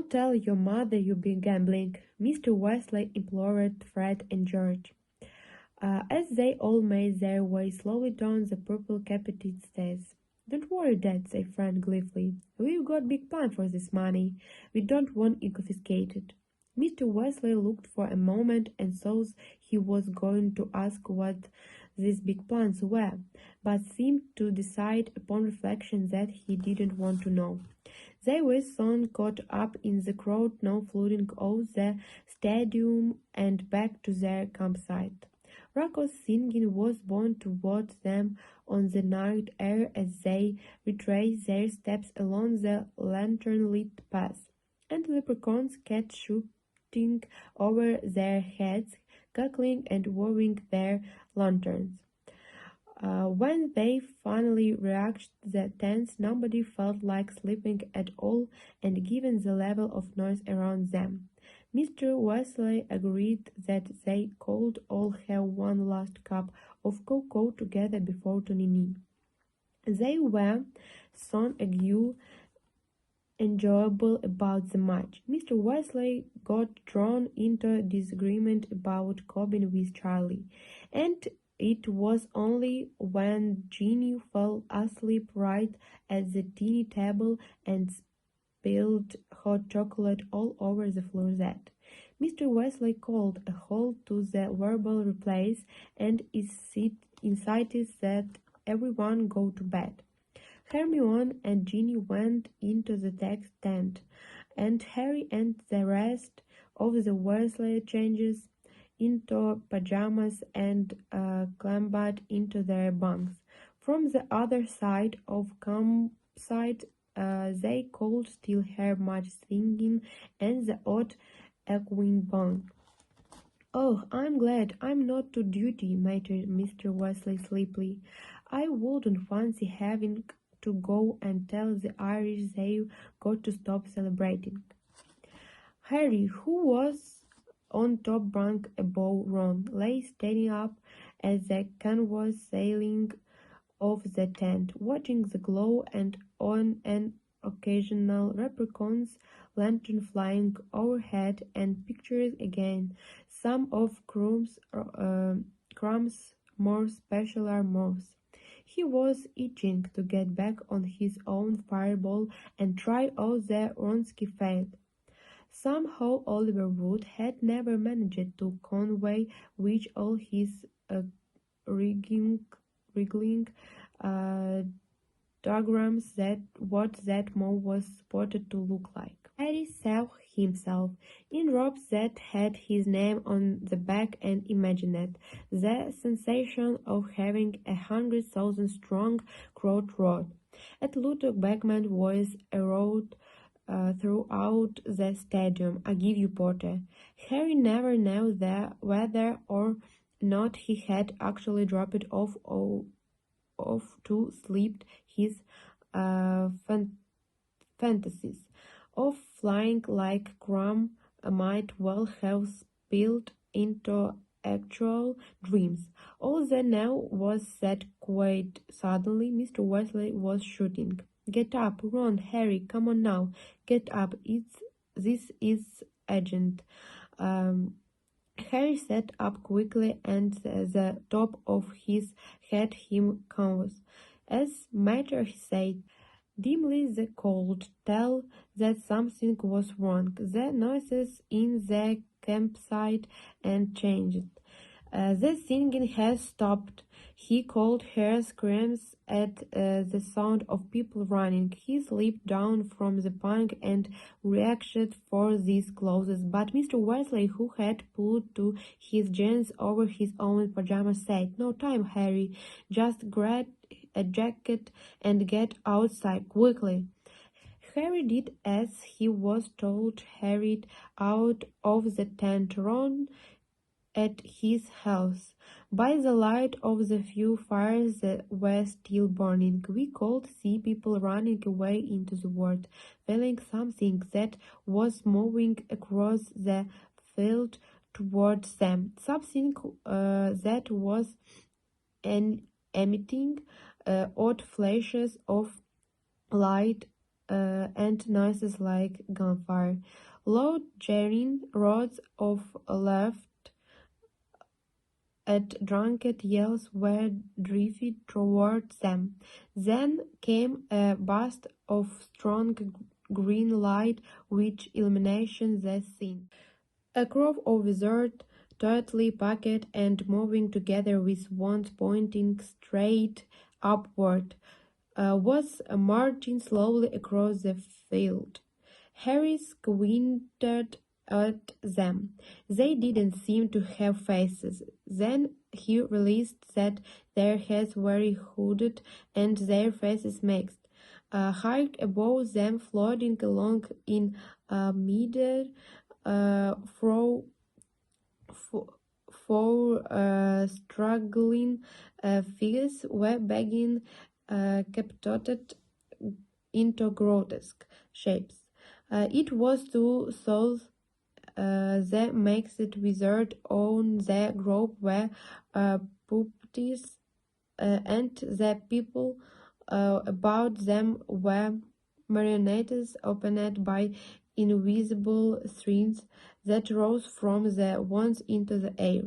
Don't tell your mother you've been gambling, Mr. Wesley implored Fred and George. As they all made their way slowly down the purple-capped stairs. Don't worry, Dad, said Fred gleefully. We've got big plan for this money. We don't want it confiscated. Mr. Wesley looked for a moment and thought he was going to ask what these big plans were, but seemed to decide upon reflection that he didn't want to know. They were soon caught up in the crowd now flooding out the stadium and back to their campsite. Rocco's singing was borne towards them on the night air as they retraced their steps along the lantern-lit path, and the leprechauns kept shooting over their heads, cackling and waving their lanterns. When they finally reached the tents, nobody felt like sleeping at all, and given the level of noise around them, Mr. Wesley agreed that they could all have one last cup of cocoa together before turning in. They were soon enjoyable about the match. Mr. Wesley got drawn into disagreement about Cobbin with Charlie, and it was only when Ginny fell asleep right at the teeny table and spilled hot chocolate all over the floor that Mr. Wesley called a halt to the verbal replays and incited that everyone go to bed. Hermione and Ginny went into the text tent, and Harry and the rest of the Wesley changed into pajamas and clambered into their bunks. From the other side of campsite, they could still hear much singing and the odd echoing bang. "Oh, I'm glad I'm not to duty," muttered Mr. Wesley sleepily. "I wouldn't fancy having to go and tell the Irish they've got to stop celebrating." Harry, who was on top bunk above Ron, lay standing up at the canvas ceiling of the tent, watching the glow and on an occasional leprechaun's lantern flying overhead, and pictured again some of Crumb's more special moves. He was itching to get back on his own fireball and try out the Wronski failed. Somehow Oliver Wood had never managed to convey with all his wriggling diagrams that what that move was supposed to look like. Harry saw himself in robes that had his name on the back and imagined the sensation of having 100,000 strong crowd roar at Ludwig Beckman's voice echoed throughout the stadium. "I give you, Potter." Harry never knew whether or not he had actually dropped off to sleep his fantasies of flying like Crumb might well have spilled into actual dreams. All they knew was that quite suddenly Mr. Wesley was shouting, "Get up, Ron, Harry, come on now, get up, this is urgent." Harry sat up quickly, and the top of his head him canvas. "As matter," he said. Dimly they could tell that something was wrong. The noises in the campsite had changed. The singing had stopped. He could hear screams at the sound of people running. He slipped down from the bunk and reached for these clothes, but Mr. Wesley, who had pulled to his jeans over his own pajamas, said, "No time, Harry. Just grab a jacket and get outside quickly." Harry did as he was told, hurried out of the tent, Ron at his heels. By the light of the few fires that were still burning, we could see people running away into the world, feeling something that was moving across the field towards them, something that was emitting odd flashes of light and noises like gunfire. Loud jarring rods of left at drunken yells were driven towards them. Then came a burst of strong green light which illuminated the scene. A crowd of wizards, tightly packed and moving together with wands pointing straight upward, was marching slowly across the field. Harry squinted at them. They didn't seem to have faces. Then he realized that their heads were hooded and their faces mixed. High above them, floating along in midair, four struggling figures were being captured into grotesque shapes. It was two souls. The masked wizard on the group were puppets, and the people about them were marionettes opened by invisible strings that rose from the wands into the air.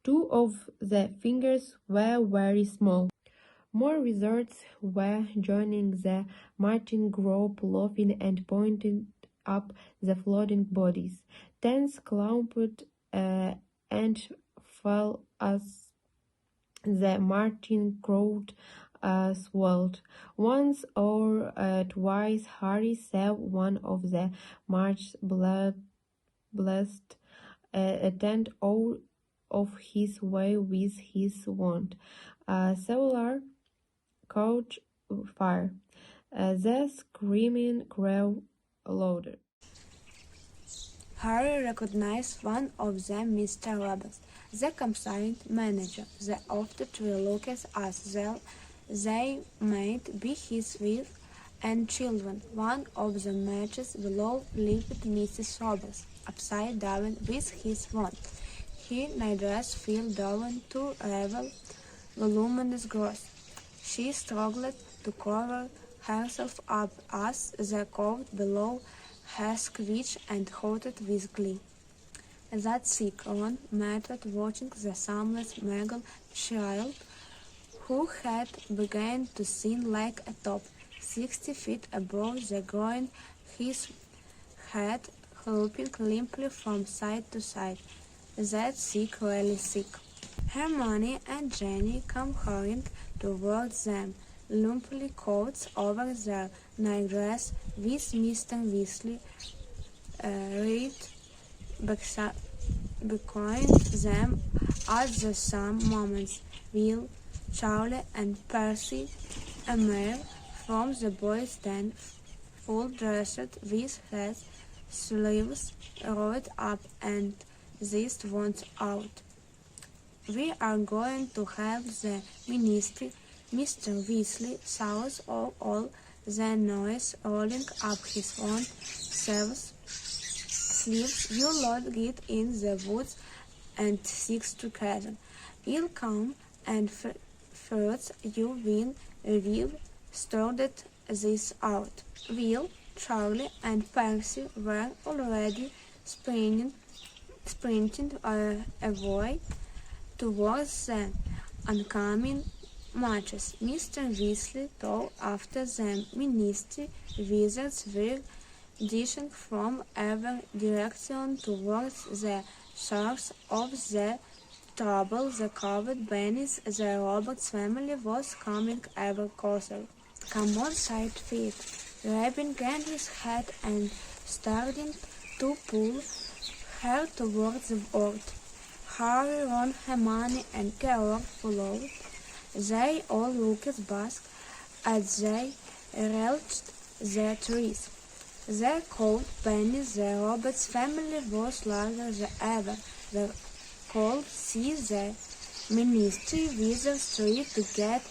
Two of the fingers were very small. More wizards were joining the marching group, laughing and pointing up the floating bodies. Tents clumped and fell as the marching crowd swelled. Once or twice Harry saw one of the march blessed attend out of his way with his wand. Several caught fire. The screaming grew louder. Harry recognized one of them, Mr. Roberts, the campsite manager. The after three looked as though they might be his wife and children. One of the matches below lifted Mrs. Roberts upside down with his wand. Her nightdress fell down to reveal voluminous growth. She struggled to cover herself up as the coat below her squeaked and hooted with glee. That sick Ron mattered watching the harmless Megal child, who had begun to sing like a top, 60 feet above the ground, his head hopping limply from side to side. That sick, really sick. Hermione and Jenny come hurrying towards them, lumpy coats over their nightdress, with Mr. Weasley right behind them at the same moments. Will, Charlie, and Percy emerge from the boys' den, full dressed with their sleeves rolled up and these ones out. We are going to have the ministry. Mr. Weasley saw all the noise rolling up his own sleeves. You lot get in the woods and six together. I'll come and first you win. Will started this out. Will, Charlie, and Percy were already sprinting away towards the oncoming marches. Mr. Weasley tore after them. Ministry wizards were dashing from every direction towards the source of the trouble. The covered beneath the Roberts family was coming ever closer. Come on, sighed Fate, grabbing Henry's head and starting to pull her towards the board. Harry, Ron, Hermione, and Georg followed. They all looked back as they reached the trees. The cold beneath the Roberts family was larger than ever. The cold sea, the ministry wizards tried to get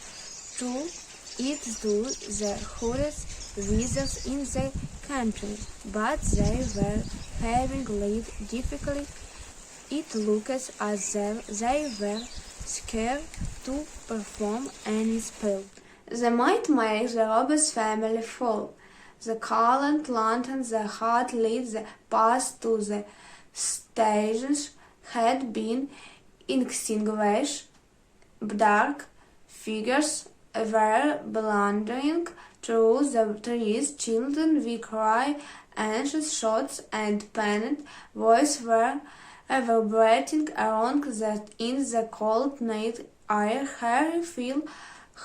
to it to the hardest wizards in the country, but they were having great difficulty. It looked as though they were scared to perform any spell. They might make the Roberts family fall. the colored lanterns that had lit the path to the stations had been extinguished. Dark figures were blundering through the trees. Children with cry, anxious shots, and panicked voices were reverberating around in the cold night air. Harry felt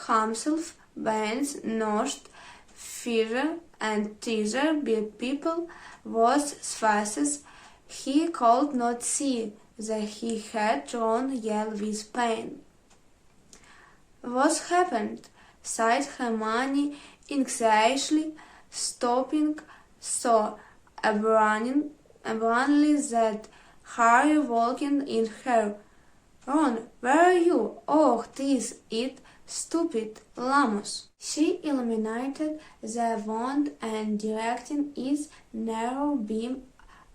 himself being nudged, fear and teaser by people whose faces he could not see, that he had drawn yellow with pain. "What happened?" sighed Hermione anxiously, stopping so abruptly that Harry walked in her. "Ron, where are you? Oh, 'tis it, stupid Lammus!" She illuminated the wand and directing its narrow beam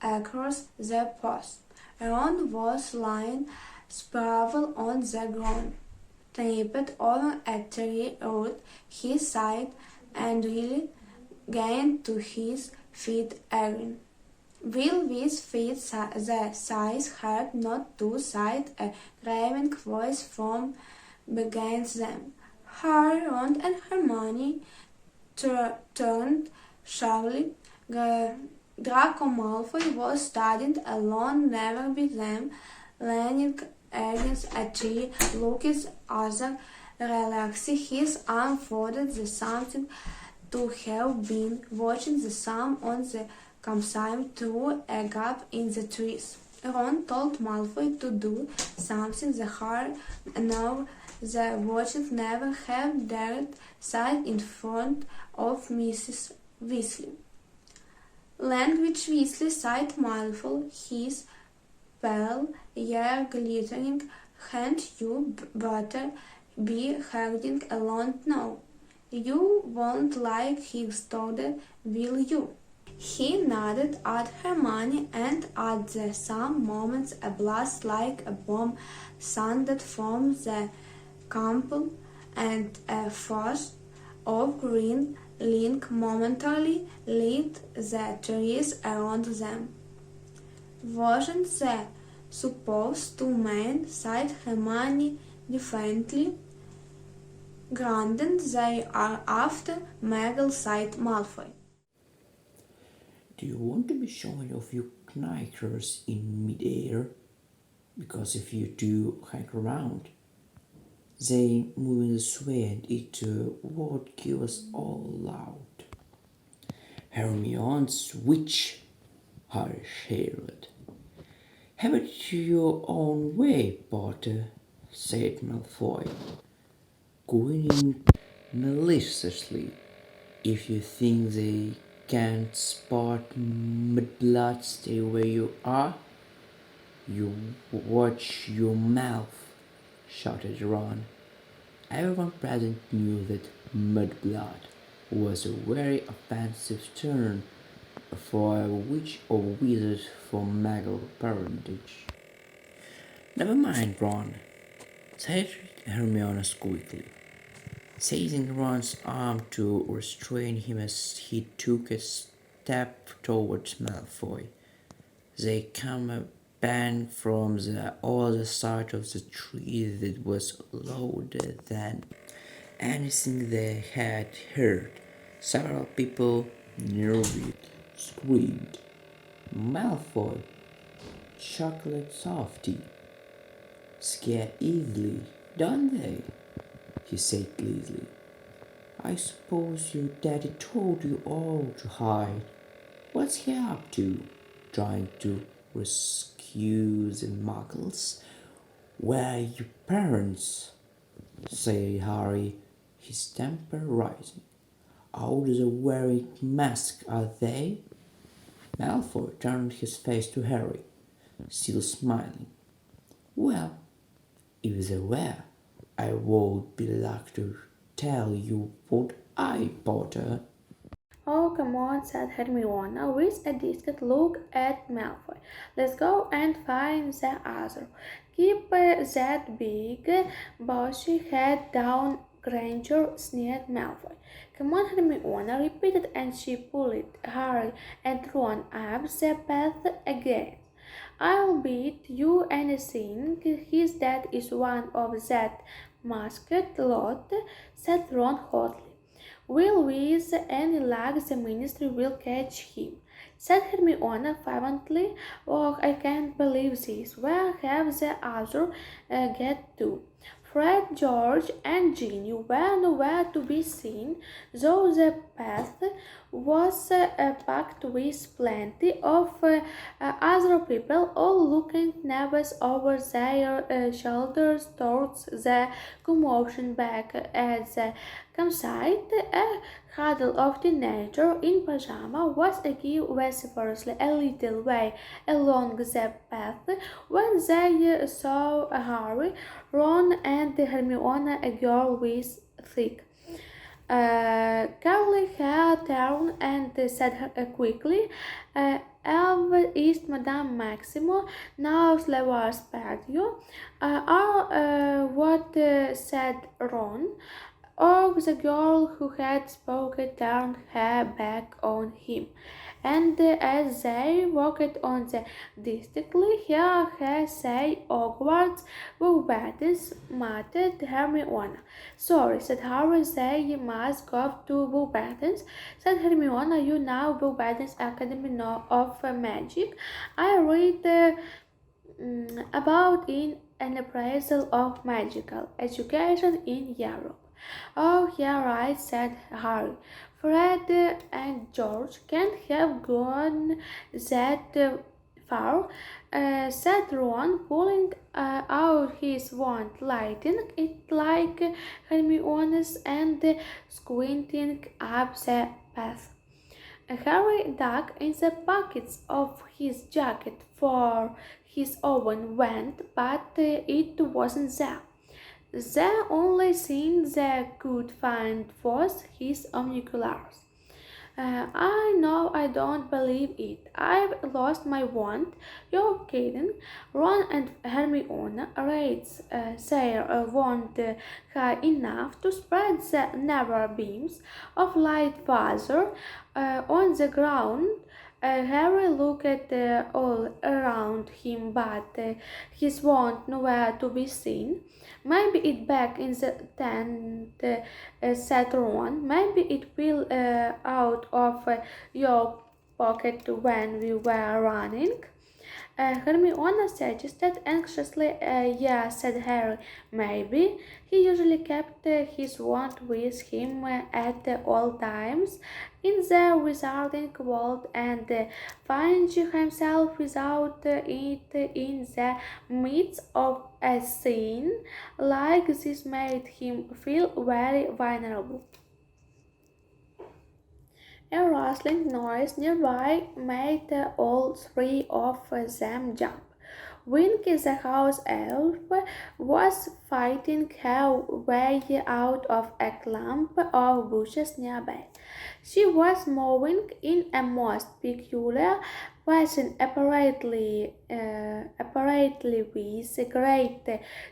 across the path. Ron was lying sprawled on the ground, tripped over a tree root. He sighed and really gained to his feet again. Will with feet the size hard not to sight a craving voice from behind them. Harry, Ron, and Hermione turned sharply. Draco Malfoy was standing alone, never by them, leaning against a tree, looking other relaxing. His arm folded the something to have been watching the sun on the campsite through a gap in the trees. Ron told Malfoy to do something that Harry now the watchers never have dared sight in front of Mrs. Weasley. "Language, Weasley," sighed Malfoy, his pale hair glittering. "Hadn't you better be hiding alone now? You won't like his daughter, will you?" He nodded at Hermione, and at the same moment a blast like a bomb sounded from the camp, and a flash of green light momentarily lit the trees around them. "Wasn't that supposed to mean," sighed Hermione defiantly, "granted they are after Muggle," sighed Malfoy. "Do you want to be showing off your knickers in mid-air? Because if you do, hang around. They move this way and it would give us all loud." "Hermione's witch," Harry shouted. "Have it your own way, Potter," said Malfoy, going in maliciously. "If you think they can't spot mudblood, stay where you are. You watch your mouth," shouted Ron. Everyone present knew that mudblood was a very offensive term for a witch or wizard from Muggle parentage. "Never mind, Ron," said Hermione quickly, seizing Ron's arm to restrain him as he took a step towards Malfoy. They came a bang from the other side of the tree that was louder than anything they had heard. Several people nearby screamed. Malfoy chuckled softly. "Scare easily, don't they?" he said lazily. "I suppose your daddy told you all to hide. What's he up to? Trying to rescue the Muggles? Where are your parents?" said Harry, his temper rising. "Out of the wearing mask, are they?" Malfoy turned his face to Harry, still smiling. "Well, if they were, I would be lucky to tell you, would I, Potter?" "Oh, come on," said Hermione with a distant look at Malfoy. "Let's go and find the other. Keep that big bushy head down, Granger, sneered Malfoy. Come on, Hermione repeated, and she pulled Harry and Ron up the path again. I'll bet you anything his dad is one of that masked lot, said Ron hotly. Well, with any luck, the ministry will catch him, said Hermione fervently. Oh, I can't believe this. Where have the others get to? Fred, George, and Ginny were nowhere to be seen, though the path was packed with plenty of other people, all looking nervous over their shoulders towards the commotion back at the campsite. A huddle of teenagers in pajamas was again vociferously a little way along the path when they saw Harry, Ron, and Hermione, a girl with thick curly hair, turned and said quickly, is Madame Maximo now Slavar spared you? What said Ron? Oh, the girl who had spoken turned her back on him, and as they walked on the distinctly hear her say Hogwarts, Beauxbatons, muttered Hermione. Sorry, said Harry, they must go to Beauxbatons, said Hermione. You know Beauxbatons Academy of Magic. I read about in an appraisal of magical education in Europe. Oh, yeah, right, said Harry. Fred and George can't have gone that far, said Ron, pulling out his wand, lighting it like Hermione's and squinting up the path. Harry dug in the pockets of his jacket for his own wand, but it wasn't there. The only thing they could find was his binoculars. I know I don't believe it. I've lost my wand. You're kidding. Ron and Hermione raised their wand high enough to spread the narrow beams of light farther on the ground. Harry looked all around him, but his wand nowhere to be seen. Maybe it back in the tent, said Ron. Maybe it fell out of your pocket when we were running. Hermione suggested anxiously. Yeah, said Harry. Maybe. He usually kept his wand with him at all times in the wizarding world, and finding himself without it in the midst of a scene like this made him feel very vulnerable. A rustling noise nearby made all three of them jump. Winky the house elf was fighting her way out of a clump of bushes nearby. She was moving in a most peculiar fashion, apparently with great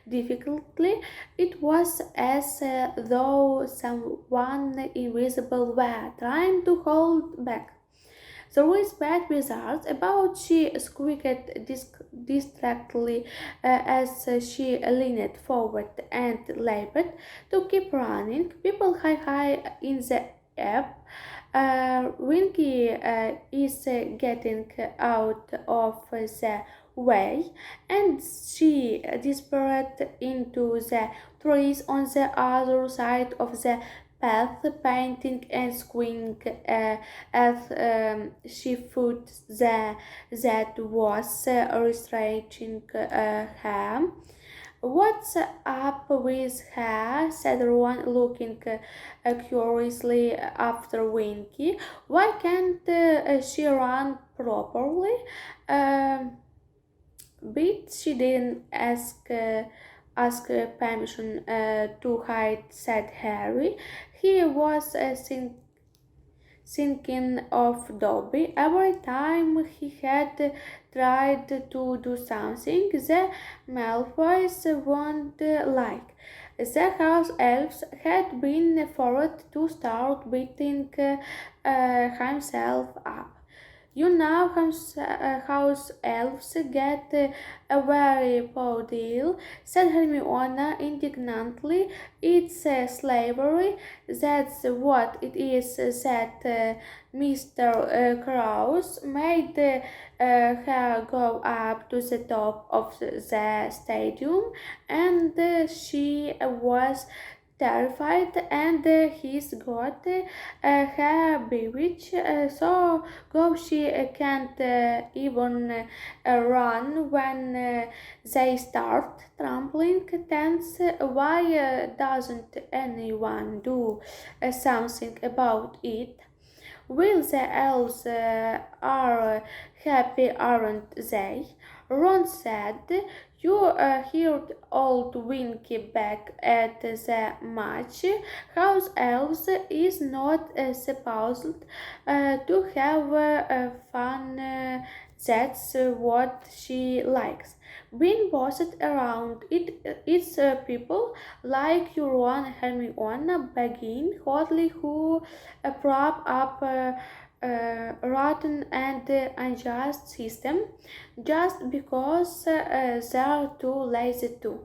difficulty. It was as though someone invisible were trying to hold back the whispered wizards about. She squeaked distractedly as she leaned forward and labored to keep running. People high in the air. Winky is getting out of the way, and she disappeared into the trees on the other side of the path, panting and squealing as she foot that was restraining her. What's up with her? Said Ron, looking curiously after Winky. Why can't she run properly? But she didn't ask permission to hide, said Harry. He was thinking of Dobby. Every time he had tried to do something the Malfoys won't like, The house elves had been forced to start beating himself up. You know, house elves get a very poor deal, said Hermione indignantly. It's slavery, that's what it is, said Mr. Krause, made her go up to the top of the stadium, and she was terrified, and he's got her bewitched, so go she can't even run when they start trampling things. Why doesn't anyone do something about it? Well, the elves are happy, aren't they? Ron said. You heard old Winky back at the match. House elves is not supposed to have fun. That's what she likes. Being bossed around. It's people like you, Ron and Hermione, begin hotly who prop up rotten and unjust system just because they're too lazy to.